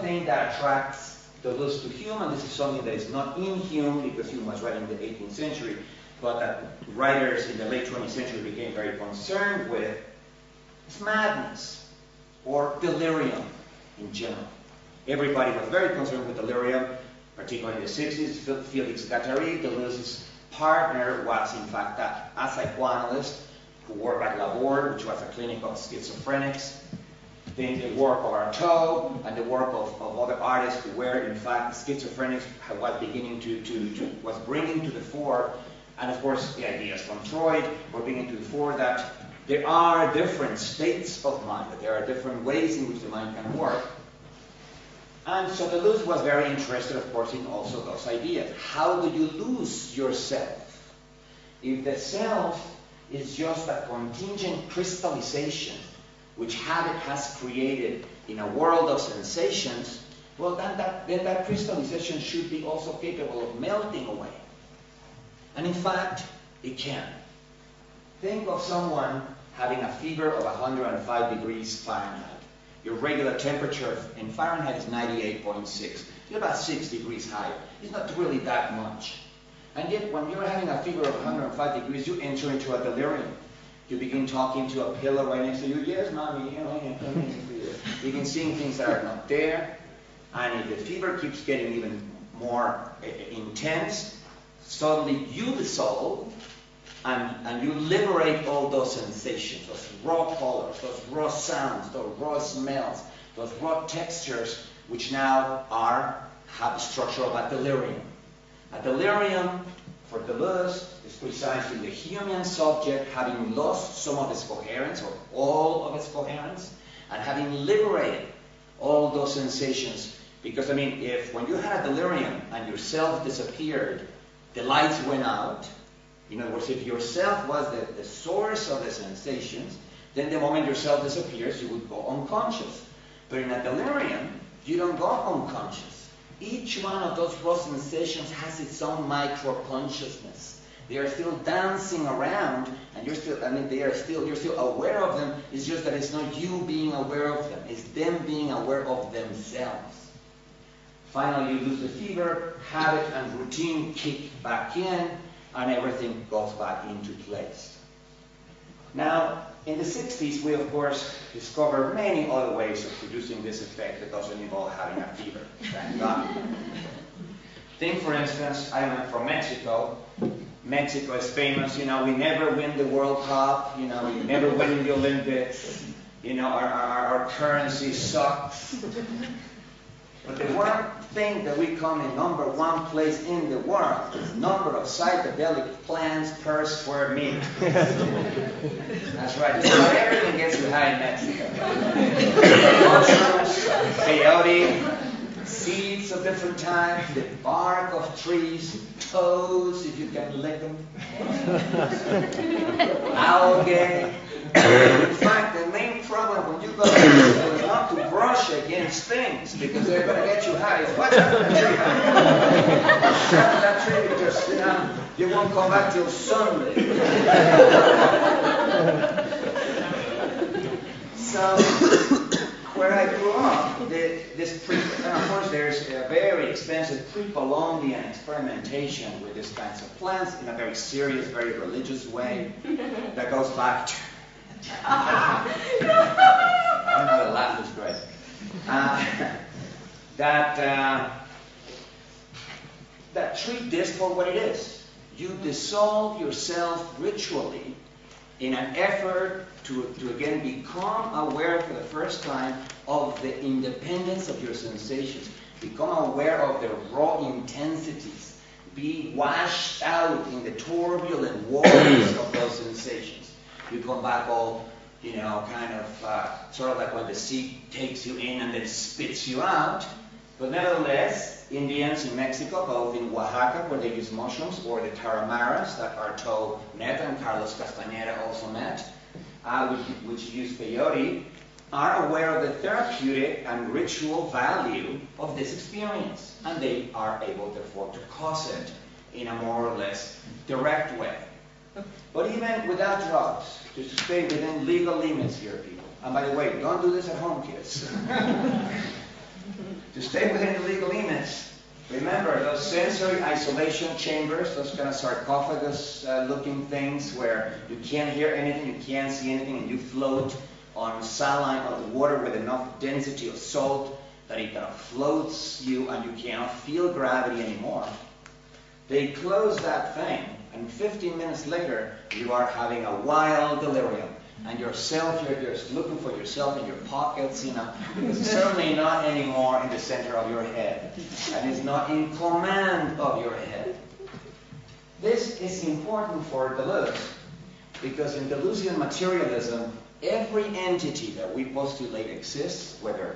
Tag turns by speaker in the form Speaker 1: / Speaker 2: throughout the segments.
Speaker 1: thing that attracts Deleuze to Hume, and this is something that is not in Hume because Hume was writing in the 18th century, but that writers in the late 20th century became very concerned with, is madness or delirium in general. Everybody was very concerned with delirium, particularly in the 60s. Felix Guattari, Deleuze's partner, was in fact a psychoanalyst who worked at Laborde, which was a clinic of schizophrenics. Then the work of Artaud and the work of other artists who were in fact schizophrenics was beginning was bringing to the fore, and of course the ideas from Freud were bringing to the fore that there are different states of mind, that there are different ways in which the mind can work. And so Deleuze was very interested, of course, in also those ideas. How do you lose yourself? If the self is just a contingent crystallization which habit has created in a world of sensations, well, then that crystallization should be also capable of melting away. And in fact, it can. Think of someone having a fever of 105 degrees Fahrenheit. Your regular temperature in Fahrenheit is 98.6. You're about 6 degrees higher. It's not really that much. And yet, when you're having a fever of 105 degrees, you enter into a delirium. You begin talking to a pillar right next to you. Yes, mommy, you begin seeing things that are not there. And if the fever keeps getting even more intense, suddenly you dissolve and you liberate all those sensations, those raw colors, those raw sounds, those raw smells, those raw textures, which now have the structure of a delirium. A delirium, for Deleuze, is precisely the Humean subject having lost some of its coherence, or all of its coherence, and having liberated all those sensations. Because, I mean, if when you had a delirium and your self disappeared, the lights went out. In other words, if yourself was the source of the sensations, then the moment yourself disappears, you would go unconscious. But in a delirium, you don't go unconscious. Each one of those raw sensations has its own micro-consciousness. They are still dancing around, and you're still aware of them. It's just that it's not you being aware of them. It's them being aware of themselves. Finally, you lose the fever, habit and routine kick back in, and everything goes back into place. Now, in the 60s, we of course discovered many other ways of producing this effect that doesn't involve having a fever. Thank God. Think, for instance, I'm from Mexico. Mexico is famous, we never win the World Cup, we never win the Olympics, our currency sucks. But the one thing that we come in #1 place in the world is number of psychedelic plants per square meter. That's right. So everything gets you high in Mexico. Mushrooms, peyote, seeds of different types, the bark of trees, toes, if you can lick them, algae. In fact, the main problem when you go to Mexico is not to brush against things, because they're going to get you high. It's watch out for that tree. Watch out for that tree, because you won't come back till Sunday. So, where I grew up, and of course there's a very extensive pre-Columbian experimentation with these kinds of plants in a very serious, very religious way that goes back to I know the laugh is great. That treat this for what it is. You dissolve yourself ritually in an effort to again become aware for the first time of the independence of your sensations. Become aware of the raw intensities. Be washed out in the turbulent waters of those sensations. You come back all, sort of like when the sea takes you in and then spits you out. But nevertheless, Indians in Mexico, both in Oaxaca, where they use mushrooms, or the Tarahumaras that Artaud met and Carlos Castañeda also met, which use peyote, are aware of the therapeutic and ritual value of this experience. And they are able, therefore, to cause it in a more or less direct way. But even without drugs, to stay within legal limits here, people. And by the way, don't do this at home, kids. To stay within the legal limits, remember those sensory isolation chambers, those kind of sarcophagus-looking things where you can't hear anything, you can't see anything, and you float on saline or the water with enough density of salt that it kind of floats you and you cannot feel gravity anymore. They close that thing, and 15 minutes later, you are having a wild delirium. And yourself, you're just looking for yourself in your pockets, you know, because it's certainly not anymore in the center of your head. And it's not in command of your head. This is important for Deleuze, because in Deleuzean materialism, every entity that we postulate exists, whether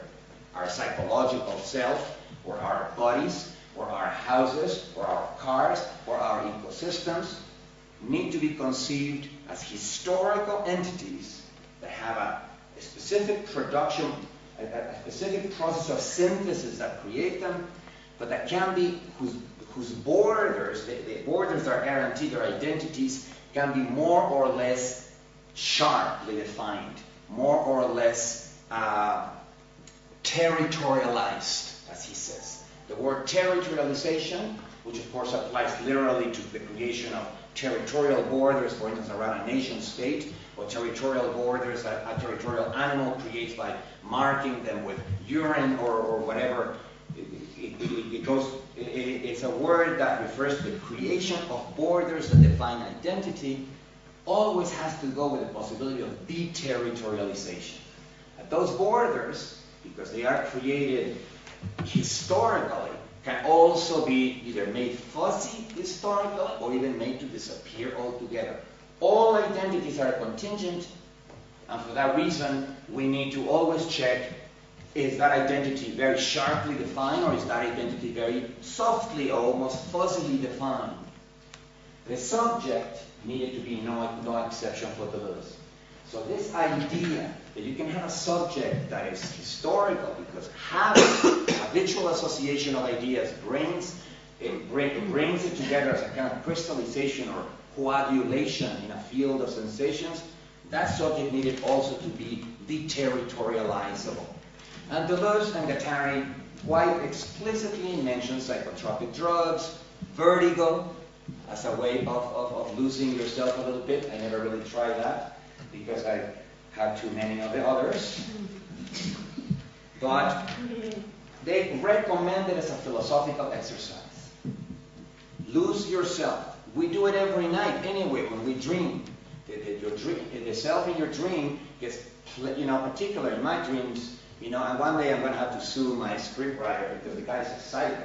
Speaker 1: our psychological self, or our bodies, or our houses, or our cars, or our ecosystems, need to be conceived as historical entities that have a specific production, a specific process of synthesis that create them, but that can be, whose borders, the borders that are guaranteed, their identities, can be more or less sharply defined, more or less territorialized, as he says. The word territorialization, which of course applies literally to the creation of territorial borders, for instance, around a nation state, or territorial borders that a territorial animal creates by marking them with urine or whatever. It's a word that refers to the creation of borders that define identity, always has to go with the possibility of deterritorialization. Those borders, because they are created historically, can also be either made fuzzy historically or even made to disappear altogether. All identities are contingent, and for that reason, we need to always check, is that identity very sharply defined, or is that identity very softly or almost fuzzily defined? The subject needed to be no exception for Deleuze. So this idea that you can have a subject that is historical because habitual association of ideas brings it together as a kind of crystallization or coagulation in a field of sensations, that subject needed also to be deterritorializable. And Deleuze and Guattari quite explicitly mention psychotropic drugs, vertigo, as a way of losing yourself a little bit. I never really tried that, because I had too many of the others. But they recommend it as a philosophical exercise. Lose yourself. We do it every night anyway when we dream. The self in your dream gets, particular in my dreams, and one day I'm going to have to sue my scriptwriter because the guy's excited.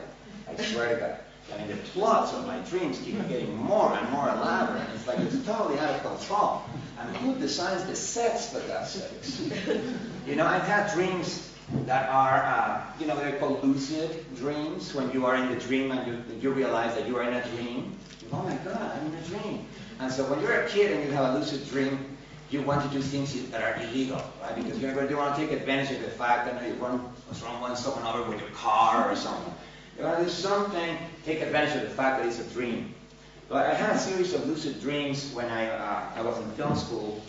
Speaker 1: I swear to God. I mean, the plots of my dreams keep getting more and more elaborate. It's like it's totally out of control. I mean, who designs the sets for that sakes? I've had dreams that are, they're called lucid dreams, when you are in the dream and you realize that you are in a dream. Oh my God, I'm in a dream. And so when you're a kid and you have a lucid dream, you want to do things that are illegal, right? Because you want to take advantage of the fact that you run someone over with your car or something. You want to do something, take advantage of the fact that it's a dream. But I had a series of lucid dreams when I was in film school,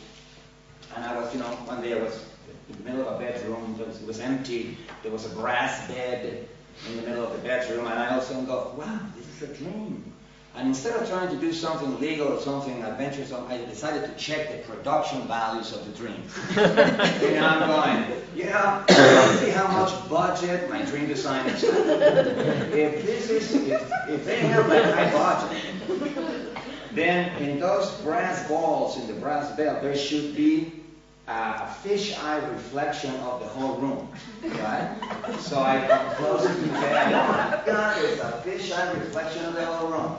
Speaker 1: and I was, one day I was in the middle of a bedroom, it was empty, there was a brass bed in the middle of the bedroom, and I also go, wow, this is a dream. And instead of trying to do something legal or something adventuresome, I decided to check the production values of the dream. I'm going, see how much budget my dream designers have. If they have that high budget, then in those brass balls in the brass bell, there should be a fisheye reflection of the whole room, right? So I come closer to the bed, oh my God, there's a fisheye reflection of the whole room.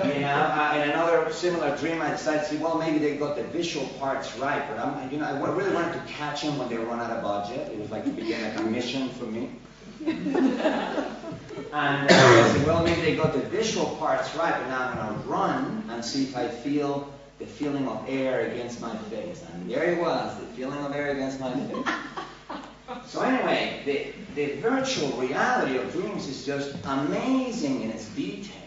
Speaker 1: In another similar dream, I decided to see, well, maybe they got the visual parts right, but I really wanted to catch them when they run out of budget. It was like to begin a mission for me. And I said, well, maybe they got the visual parts right, but now I'm going to run and see if I feel the feeling of air against my face. And there it was, the feeling of air against my face. So anyway, the virtual reality of dreams is just amazing in its detail.